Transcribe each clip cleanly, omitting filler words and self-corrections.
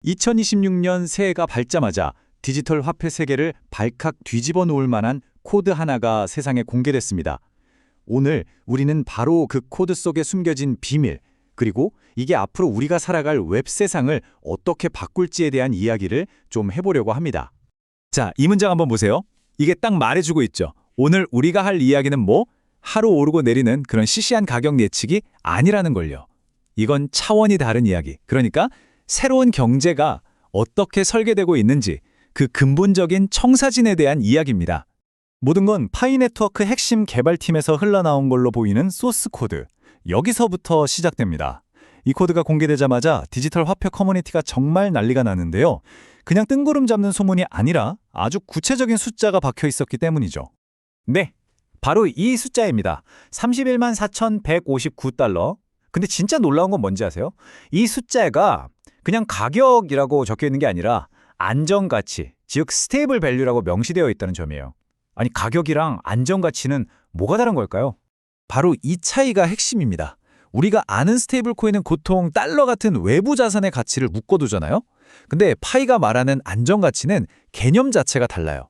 2026년 새해가 밝자마자 디지털 화폐 세계를 발칵 뒤집어 놓을 만한 코드 하나가 세상에 공개됐습니다. 오늘 우리는 바로 그 코드 속에 숨겨진 비밀, 그리고 이게 앞으로 우리가 살아갈 웹 세상을 어떻게 바꿀지에 대한 이야기를 좀 해보려고 합니다. 자, 이 문장 한번 보세요. 이게 딱 말해주고 있죠. 오늘 우리가 할 이야기는 뭐? 하루 오르고 내리는 그런 시시한 가격 예측이 아니라는 걸요. 이건 차원이 다른 이야기. 그러니까 새로운 경제가 어떻게 설계되고 있는지 그 근본적인 청사진에 대한 이야기입니다. 모든 건 파이 네트워크 핵심 개발팀에서 흘러나온 걸로 보이는 소스 코드. 여기서부터 시작됩니다. 이 코드가 공개되자마자 디지털 화폐 커뮤니티가 정말 난리가 나는데요. 그냥 뜬구름 잡는 소문이 아니라 아주 구체적인 숫자가 박혀 있었기 때문이죠. 네, 바로 이 숫자입니다. 31만 4,159달러. 근데 진짜 놀라운 건 뭔지 아세요? 이 숫자가 그냥 가격이라고 적혀 있는 게 아니라 안정가치, 즉 스테이블 밸류라고 명시되어 있다는 점이에요. 아니, 가격이랑 안정가치는 뭐가 다른 걸까요? 바로 이 차이가 핵심입니다. 우리가 아는 스테이블 코인은 보통 달러 같은 외부 자산의 가치를 묶어두잖아요. 근데 파이가 말하는 안정가치는 개념 자체가 달라요.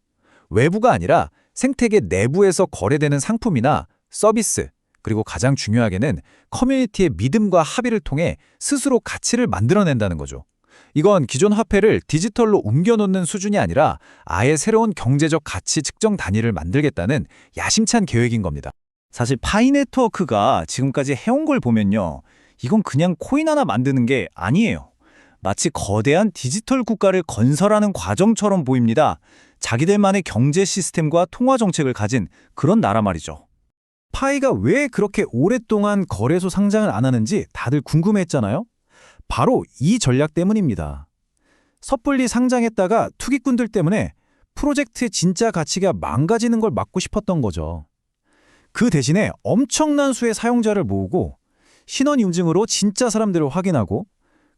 외부가 아니라 생태계 내부에서 거래되는 상품이나 서비스, 그리고 가장 중요하게는 커뮤니티의 믿음과 합의를 통해 스스로 가치를 만들어낸다는 거죠. 이건 기존 화폐를 디지털로 옮겨놓는 수준이 아니라 아예 새로운 경제적 가치 측정 단위를 만들겠다는 야심찬 계획인 겁니다. 사실 파이 네트워크가 지금까지 해온 걸 보면요. 이건 그냥 코인 하나 만드는 게 아니에요. 마치 거대한 디지털 국가를 건설하는 과정처럼 보입니다. 자기들만의 경제 시스템과 통화 정책을 가진 그런 나라 말이죠. 파이가 왜 그렇게 오랫동안 거래소 상장을 안 하는지 다들 궁금해했잖아요. 바로 이 전략 때문입니다. 섣불리 상장했다가 투기꾼들 때문에 프로젝트의 진짜 가치가 망가지는 걸 막고 싶었던 거죠. 그 대신에 엄청난 수의 사용자를 모으고 신원 인증으로 진짜 사람들을 확인하고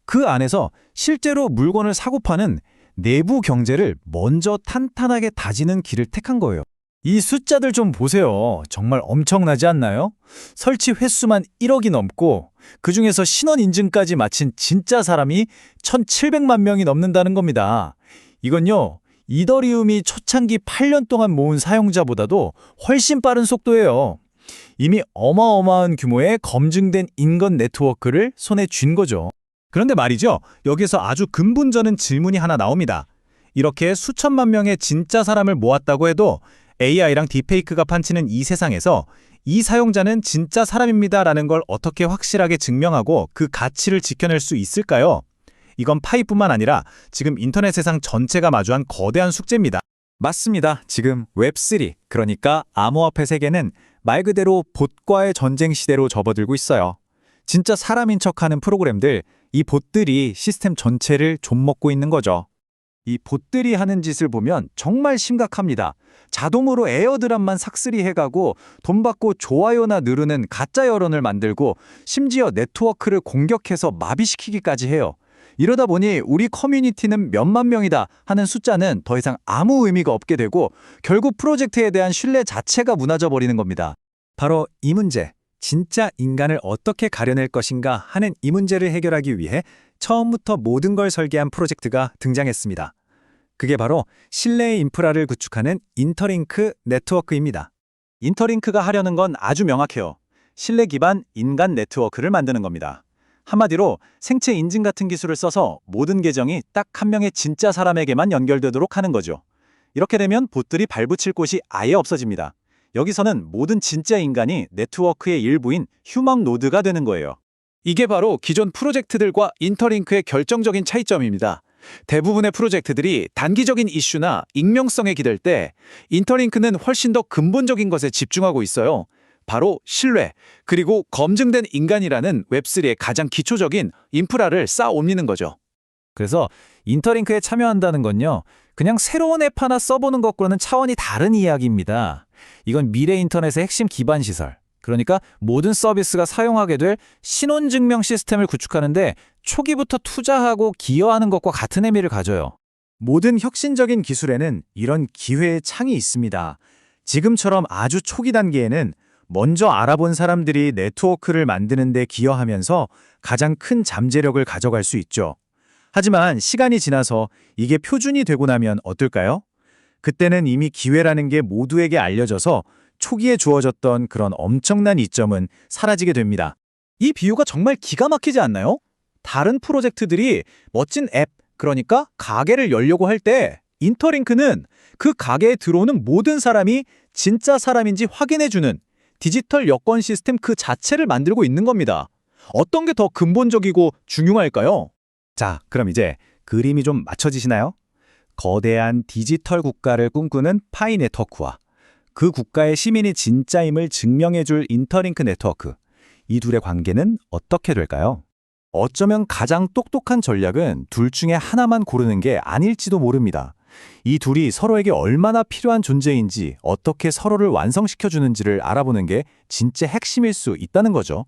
그 안에서 실제로 물건을 사고 파는 내부 경제를 먼저 탄탄하게 다지는 길을 택한 거예요. 이 숫자들 좀 보세요. 정말 엄청나지 않나요? 설치 횟수만 1억이 넘고 그중에서 신원 인증까지 마친 진짜 사람이 1,700만 명이 넘는다는 겁니다. 이건요, 이더리움이 초창기 8년 동안 모은 사용자보다도 훨씬 빠른 속도예요. 이미 어마어마한 규모의 검증된 인권 네트워크를 손에 쥔 거죠. 그런데 말이죠, 여기서 아주 근본적인 질문이 하나 나옵니다. 이렇게 수천만 명의 진짜 사람을 모았다고 해도 AI랑 딥페이크가 판치는 이 세상에서 이 사용자는 진짜 사람입니다라는 걸 어떻게 확실하게 증명하고 그 가치를 지켜낼 수 있을까요? 이건 파이뿐만 아니라 지금 인터넷 세상 전체가 마주한 거대한 숙제입니다. 맞습니다. 지금 웹3, 그러니까 암호화폐 세계는 말 그대로 봇과의 전쟁 시대로 접어들고 있어요. 진짜 사람인 척하는 프로그램들, 이 봇들이 시스템 전체를 좀먹고 있는 거죠. 이 봇들이 하는 짓을 보면 정말 심각합니다. 자동으로 에어드랍만 삭스리 해가고 돈 받고 좋아요나 누르는 가짜 여론을 만들고 심지어 네트워크를 공격해서 마비시키기까지 해요. 이러다 보니 우리 커뮤니티는 몇만 명이다 하는 숫자는 더 이상 아무 의미가 없게 되고 결국 프로젝트에 대한 신뢰 자체가 무너져 버리는 겁니다. 바로 이 문제, 진짜 인간을 어떻게 가려낼 것인가 하는 이 문제를 해결하기 위해 처음부터 모든 걸 설계한 프로젝트가 등장했습니다. 그게 바로 신뢰의 인프라를 구축하는 인터링크 네트워크입니다. 인터링크가 하려는 건 아주 명확해요. 신뢰 기반 인간 네트워크를 만드는 겁니다. 한마디로 생체 인증 같은 기술을 써서 모든 계정이 딱 한 명의 진짜 사람에게만 연결되도록 하는 거죠. 이렇게 되면 봇들이 발붙일 곳이 아예 없어집니다. 여기서는 모든 진짜 인간이 네트워크의 일부인 휴먼 노드가 되는 거예요. 이게 바로 기존 프로젝트들과 인터링크의 결정적인 차이점입니다. 대부분의 프로젝트들이 단기적인 이슈나 익명성에 기댈 때 인터링크는 훨씬 더 근본적인 것에 집중하고 있어요. 바로 신뢰, 그리고 검증된 인간이라는 웹3의 가장 기초적인 인프라를 쌓아 옮기는 거죠. 그래서 인터링크에 참여한다는 건요, 그냥 새로운 앱 하나 써보는 것과는 차원이 다른 이야기입니다. 이건 미래 인터넷의 핵심 기반 시설, 그러니까 모든 서비스가 사용하게 될 신원증명 시스템을 구축하는데 초기부터 투자하고 기여하는 것과 같은 의미를 가져요. 모든 혁신적인 기술에는 이런 기회의 창이 있습니다. 지금처럼 아주 초기 단계에는 먼저 알아본 사람들이 네트워크를 만드는 데 기여하면서 가장 큰 잠재력을 가져갈 수 있죠. 하지만 시간이 지나서 이게 표준이 되고 나면 어떨까요? 그때는 이미 기회라는 게 모두에게 알려져서 초기에 주어졌던 그런 엄청난 이점은 사라지게 됩니다. 이 비유가 정말 기가 막히지 않나요? 다른 프로젝트들이 멋진 앱, 그러니까 가게를 열려고 할 때 인터링크는 그 가게에 들어오는 모든 사람이 진짜 사람인지 확인해주는 디지털 여권 시스템 그 자체를 만들고 있는 겁니다. 어떤 게 더 근본적이고 중요할까요? 자, 그럼 이제 그림이 좀 맞춰지시나요? 거대한 디지털 국가를 꿈꾸는 파이 네트워크와 그 국가의 시민이 진짜임을 증명해줄 인터링크 네트워크. 이 둘의 관계는 어떻게 될까요? 어쩌면 가장 똑똑한 전략은 둘 중에 하나만 고르는 게 아닐지도 모릅니다. 이 둘이 서로에게 얼마나 필요한 존재인지 어떻게 서로를 완성시켜주는지를 알아보는 게 진짜 핵심일 수 있다는 거죠.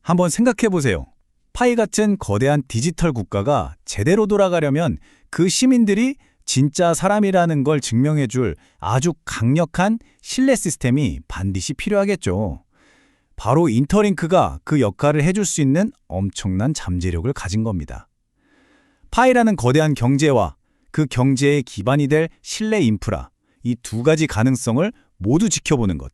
한번 생각해 보세요. 파이 같은 거대한 디지털 국가가 제대로 돌아가려면 그 시민들이 진짜 사람이라는 걸 증명해줄 아주 강력한 신뢰 시스템이 반드시 필요하겠죠. 바로 인터링크가 그 역할을 해줄 수 있는 엄청난 잠재력을 가진 겁니다. 파이라는 거대한 경제와 그 경제의 기반이 될 신뢰 인프라, 이 두 가지 가능성을 모두 지켜보는 것.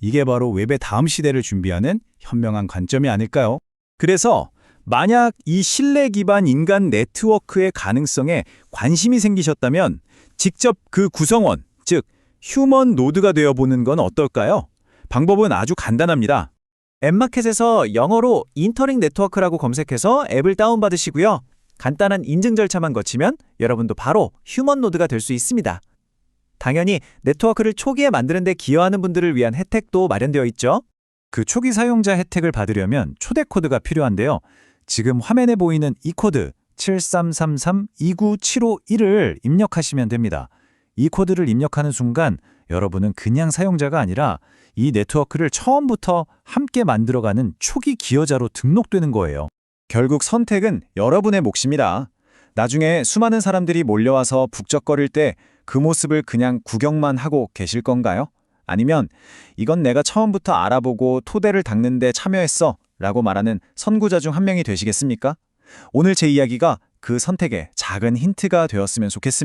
이게 바로 웹의 다음 시대를 준비하는 현명한 관점이 아닐까요? 그래서 만약 이 신뢰 기반 인간 네트워크의 가능성에 관심이 생기셨다면 직접 그 구성원, 즉 휴먼 노드가 되어보는 건 어떨까요? 방법은 아주 간단합니다. 앱마켓에서 영어로 인터링 네트워크라고 검색해서 앱을 다운받으시고요. 간단한 인증 절차만 거치면 여러분도 바로 휴먼 노드가 될 수 있습니다. 당연히 네트워크를 초기에 만드는 데 기여하는 분들을 위한 혜택도 마련되어 있죠. 그 초기 사용자 혜택을 받으려면 초대 코드가 필요한데요. 지금 화면에 보이는 이 코드 7333-29751을 입력하시면 됩니다. 이 코드를 입력하는 순간 여러분은 그냥 사용자가 아니라 이 네트워크를 처음부터 함께 만들어가는 초기 기여자로 등록되는 거예요. 결국 선택은 여러분의 몫입니다. 나중에 수많은 사람들이 몰려와서 북적거릴 때 그 모습을 그냥 구경만 하고 계실 건가요? 아니면 이건 내가 처음부터 알아보고 토대를 닦는 데 참여했어 라고 말하는 선구자 중 한 명이 되시겠습니까? 오늘 제 이야기가 그 선택에 작은 힌트가 되었으면 좋겠습니다.